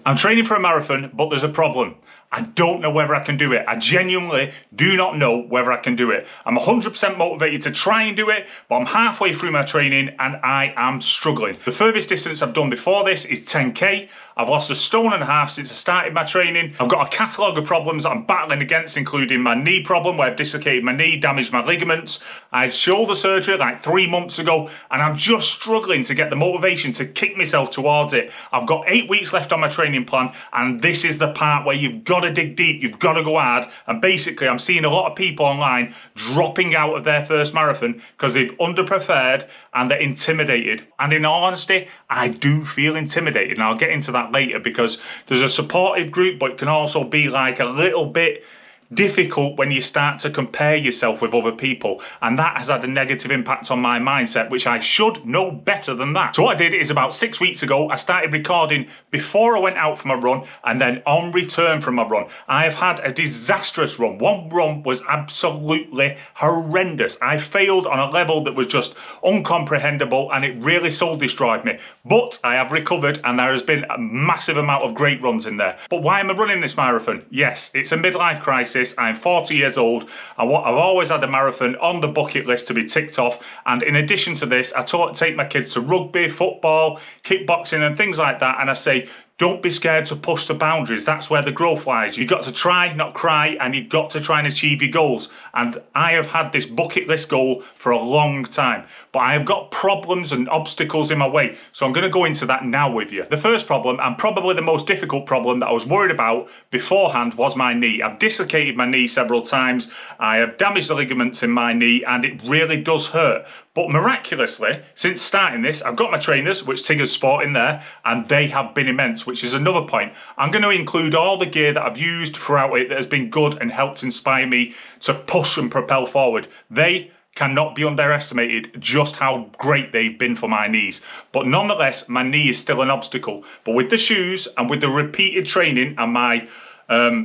I'm training for a marathon, but there's a problem. I don't know whether I can do it. I genuinely do not know whether I can do it. I'm 100% motivated to try and do it, but I'm halfway through my training and I am struggling. The furthest distance I've done before this is 10k. I've lost 1.5 stone since I started my training. I've got a catalogue of problems that I'm battling against, including my knee problem where I've dislocated my knee, damaged my ligaments. I had shoulder surgery like 3 months ago, and I'm just struggling to get the motivation to kick myself towards it. I've got 8 weeks left on my training plan, and this is the part where you've got to dig deep, you've got to go hard. And basically I'm seeing a lot of people online dropping out of their first marathon because they've underprepared and they're intimidated. And in all honesty, I do feel intimidated, and I'll get into that later, because there's a supportive group, but it can also be like a little bit difficult when you start to compare yourself with other people, and that has had a negative impact on my mindset, which I should know better than that. So what I did is, about 6 weeks ago, I started recording before I went out for my run and then on return from my run. I have had a disastrous run. One run was absolutely horrendous. I failed on a level that was just uncomprehendable, and it really soul destroyed me. But I have recovered, and there has been a massive amount of great runs in there. But why am I running this marathon? Yes, it's a midlife crisis. I'm 40 years old. I've always had a marathon on the bucket list to be ticked off, and in addition to this, I take my kids to rugby, football, kickboxing and things like that, and I say, don't be scared to push the boundaries. That's where the growth lies. You've got to try, not cry, and you've got to try and achieve your goals. And I have had this bucket list goal for a long time, but I have got problems and obstacles in my way. So I'm going to go into that now with you. The first problem, and probably the most difficult problem that I was worried about beforehand, was my knee. I've dislocated my knee several times. I have damaged the ligaments in my knee, and it really does hurt. But miraculously, since starting this, I've got my trainers, which Tigger's Sport, in there, and they have been immense, which is another point. I'm going to include all the gear that I've used throughout it that has been good and helped inspire me to push and propel forward. They cannot be underestimated just how great they've been for my knees. But nonetheless, my knee is still an obstacle. But with the shoes and with the repeated training and my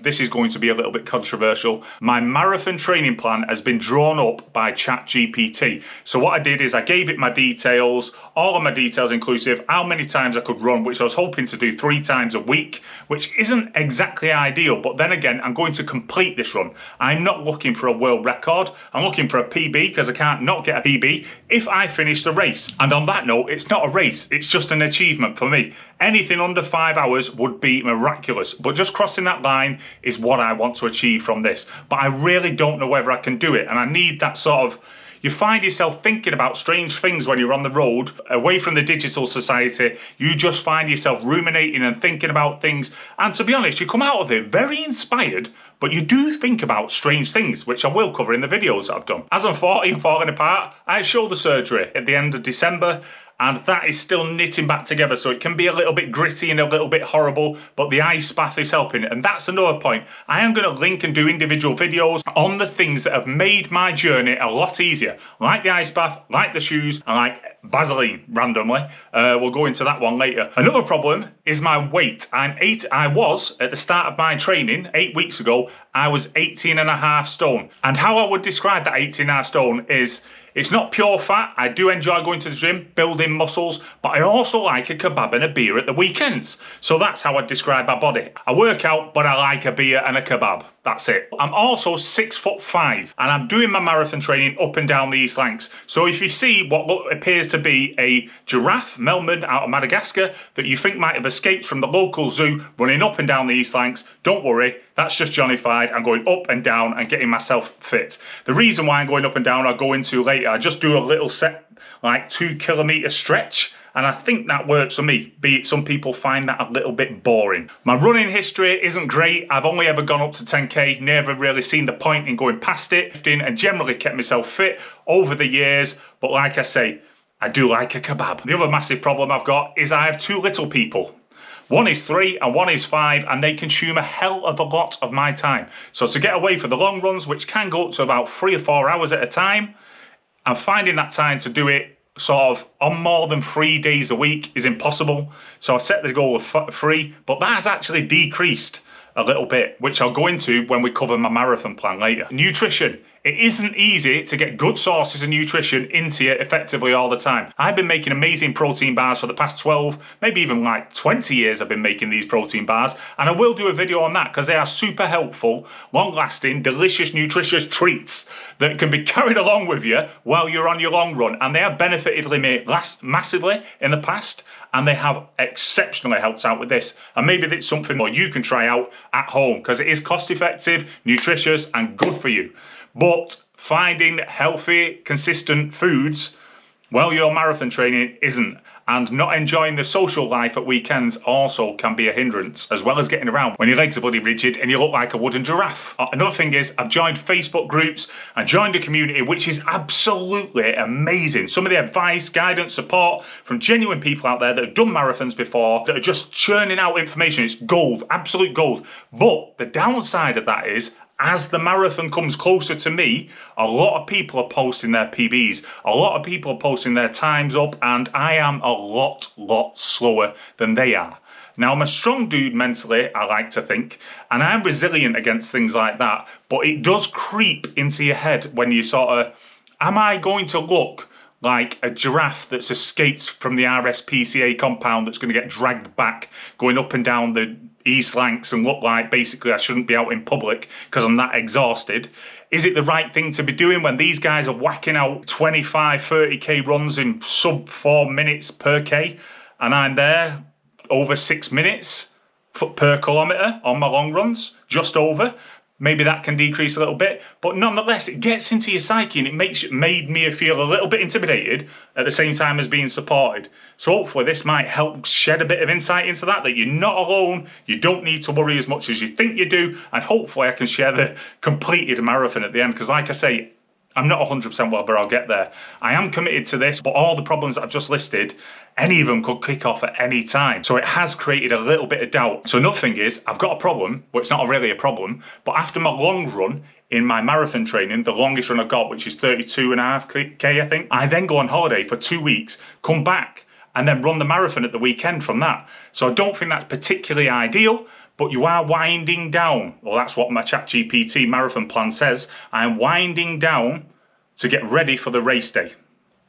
this is going to be a little bit controversial. My marathon training plan has been drawn up by ChatGPT. So what I did is I gave it my details, all of my details inclusive, how many times I could run, which I was hoping to do 3 times a week, which isn't exactly ideal. But then again, I'm going to complete this run. I'm not looking for a world record. I'm looking for a PB, because I can't not get a PB if I finish the race. And on that note, it's not a race. It's just an achievement for me. Anything under 5 hours would be miraculous. But just crossing that line is what I want to achieve from this. But I really don't know whether I can do it, and I need that sort of... You find yourself thinking about strange things when you're on the road, away from the digital society. You just find yourself ruminating and thinking about things, and to be honest, you come out of it very inspired, but you do think about strange things, which I will cover in the videos that I've done. As I'm 40 and falling apart, I had shoulder surgery at the end of December, and that is still knitting back together, so it can be a little bit gritty and a little bit horrible, but the ice bath is helping. And that's another point. I am going to link and do individual videos on the things that have made my journey a lot easier, like the ice bath, like the shoes, and like Vaseline randomly. We'll go into that one later. Another problem is my weight. I was at the start of my training 8 weeks ago, I was 18.5 stone. And how I would describe that 18.5 stone is, it's not pure fat. I do enjoy going to the gym, building muscles, but I also like a kebab and a beer at the weekends. So that's how I describe my body. I work out, but I like a beer and a kebab. That's it. I'm also 6'5", and I'm doing my marathon training up and down the East Lancs. So if you see what appears to be a giraffe, Melman, out of Madagascar, that you think might have escaped from the local zoo running up and down the East Lancs, don't worry, that's just Johnnified. I'm going up and down and getting myself fit. The reason why I'm going up and down, I'll go into later. I just do a little set, like 2 kilometre stretch, and I think that works for me, be it some people find that a little bit boring. My running history isn't great. I've only ever gone up to 10k, never really seen the point in going past it, and generally kept myself fit over the years. But like I say, I do like a kebab. The other massive problem I've got is I have 2 little people. One is 3 and one is 5, and they consume a hell of a lot of my time. So to get away for the long runs, which can go up to about 3 or 4 hours at a time, I'm finding that time to do it sort of on more than 3 days a week is impossible. So I set the goal of 3, but that has actually decreased a little bit, which I'll go into when we cover my marathon plan later. Nutrition It isn't easy to get good sources of nutrition into you effectively all the time. I've been making amazing protein bars for the past 12, maybe even like 20 years I've been making these protein bars, and I will do a video on that because they are super helpful, long-lasting, delicious, nutritious treats that can be carried along with you while you're on your long run, and they have benefited me massively in the past, and they have exceptionally helped out with this. And maybe that's something more you can try out at home because it is cost effective, nutritious, and good for you. But finding healthy, consistent foods while you're marathon training isn't. And not enjoying the social life at weekends also can be a hindrance, as well as getting around when your legs are bloody rigid and you look like a wooden giraffe. Another thing is, I've joined Facebook groups and joined a community which is absolutely amazing. Some of the advice, guidance, support from genuine people out there that have done marathons before, that are just churning out information. It's gold, absolute gold. But the downside of that is, as the marathon comes closer to me, a lot of people are posting their PBs. A lot of people are posting their times up, and I am a lot slower than they are. Now, I'm a strong dude mentally, I like to think, and I'm resilient against things like that, but it does creep into your head when you sort of, am I going to look like a giraffe that's escaped from the RSPCA compound that's going to get dragged back, going up and down the East Lancs and look like basically I shouldn't be out in public because I'm that exhausted? Is it the right thing to be doing when these guys are whacking out 25, 30k runs in sub 4 minutes per k and I'm there over 6 minutes per kilometre on my long runs, just over? Maybe that can decrease a little bit, but nonetheless, it gets into your psyche and it made me feel a little bit intimidated at the same time as being supported. So hopefully this might help shed a bit of insight into that you're not alone, you don't need to worry as much as you think you do, and hopefully I can share the completed marathon at the end, because like I say, I'm not 100% whether I'll get there. I am committed to this, but all the problems that I've just listed, any of them could kick off at any time. So it has created a little bit of doubt. So another thing is, I've got a problem, well, it's not really a problem, but after my long run in my marathon training, the longest run I've got, which is 32.5k, I think, I then go on holiday for 2 weeks, come back, and then run the marathon at the weekend from that. So I don't think that's particularly ideal, but you are winding down. Well, that's what my ChatGPT marathon plan says. I'm winding down to get ready for the race day.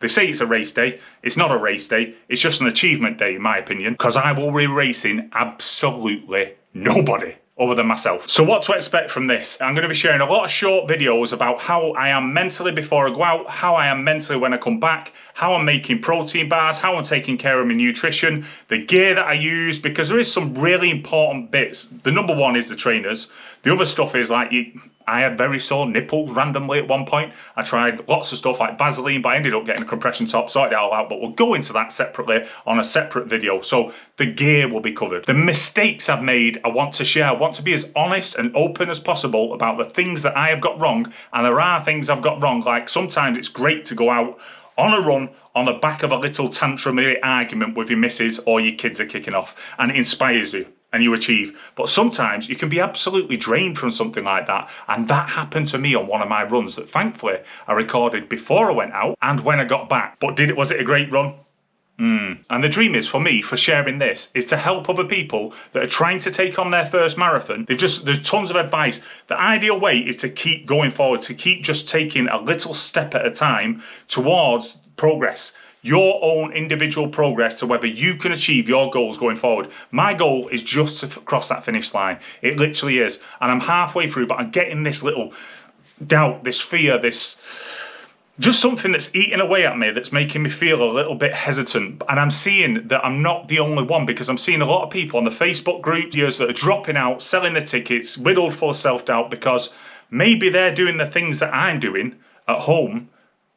They say it's a race day. It's not a race day. It's just an achievement day, in my opinion, because I will be racing absolutely nobody other than myself. So what to expect from this? I'm going to be sharing a lot of short videos about how I am mentally before I go out, how I am mentally when I come back, how I'm making protein bars, how I'm taking care of my nutrition, the gear that I use, because there is some really important bits. The number one is the trainers. The other stuff is like, I had very sore nipples randomly at one point. I tried lots of stuff like Vaseline, but I ended up getting a compression top, sorted it all out, but we'll go into that separately on a separate video. So the gear will be covered. The mistakes I've made, I want to share. I want to be as honest and open as possible about the things that I have got wrong, and there are things I've got wrong. Like sometimes it's great to go out on a run on the back of a little tantrum argument with your missus or your kids are kicking off, and it inspires you and you achieve. But sometimes you can be absolutely drained from something like that, and that happened to me on one of my runs that thankfully I recorded before I went out and when I got back. But was it a great run? And the dream is for me, for sharing this, is to help other people that are trying to take on their first marathon. There's tons of advice. The ideal way is to keep going forward, to keep just taking a little step at a time towards progress. Your own individual progress to whether you can achieve your goals going forward. My goal is just to cross that finish line. It literally is. And I'm halfway through, but I'm getting this little doubt, this fear, this just something that's eating away at me that's making me feel a little bit hesitant. And I'm seeing that I'm not the only one, because I'm seeing a lot of people on the Facebook group that are dropping out, selling the tickets, riddled full of self-doubt, because maybe they're doing the things that I'm doing at home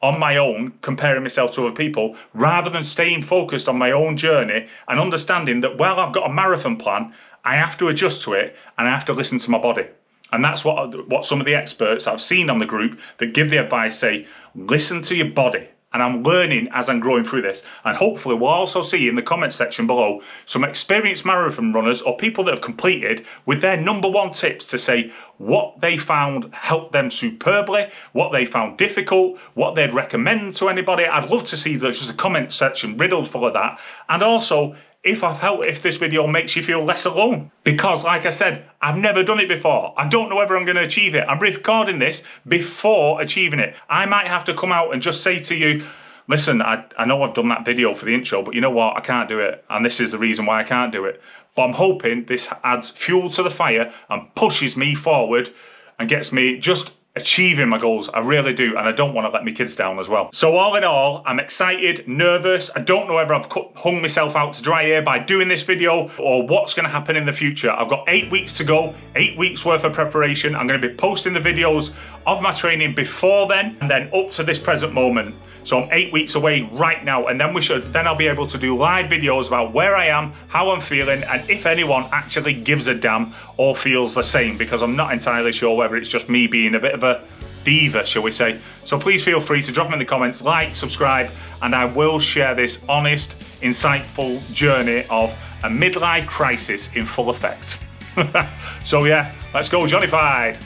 on my own, comparing myself to other people, rather than staying focused on my own journey and understanding that, well, I've got a marathon plan, I have to adjust to it and I have to listen to my body. And that's what some of the experts I've seen on the group that give the advice say, listen to your body. And I'm learning as I'm growing through this. And hopefully we'll also see in the comment section below some experienced marathon runners or people that have completed with their #1 tips to say what they found helped them superbly, what they found difficult, what they'd recommend to anybody. I'd love to see there's just a comment section riddled full of that. And also, if this video makes you feel less alone. Because like I said, I've never done it before. I don't know whether I'm going to achieve it. I'm recording this before achieving it. I might have to come out and just say to you, listen, I know I've done that video for the intro, but you know what? I can't do it. And this is the reason why I can't do it. But I'm hoping this adds fuel to the fire and pushes me forward and gets me just achieving my goals. I really do, and I don't want to let my kids down as well. So all in all, I'm excited, nervous. I don't know whether I've hung myself out to dry here by doing this video or what's going to happen in the future. I've got 8 weeks to go, 8 weeks worth of preparation. I'm going to be posting the videos of my training before then and then up to this present moment. So I'm 8 weeks away right now, and then I'll be able to do live videos about where I am, how I'm feeling, and if anyone actually gives a damn or feels the same, because I'm not entirely sure whether it's just me being a bit of a diva, shall we say. So please feel free to drop them in the comments, like, subscribe, and I will share this honest, insightful journey of a midlife crisis in full effect. So yeah, let's go Johnnified.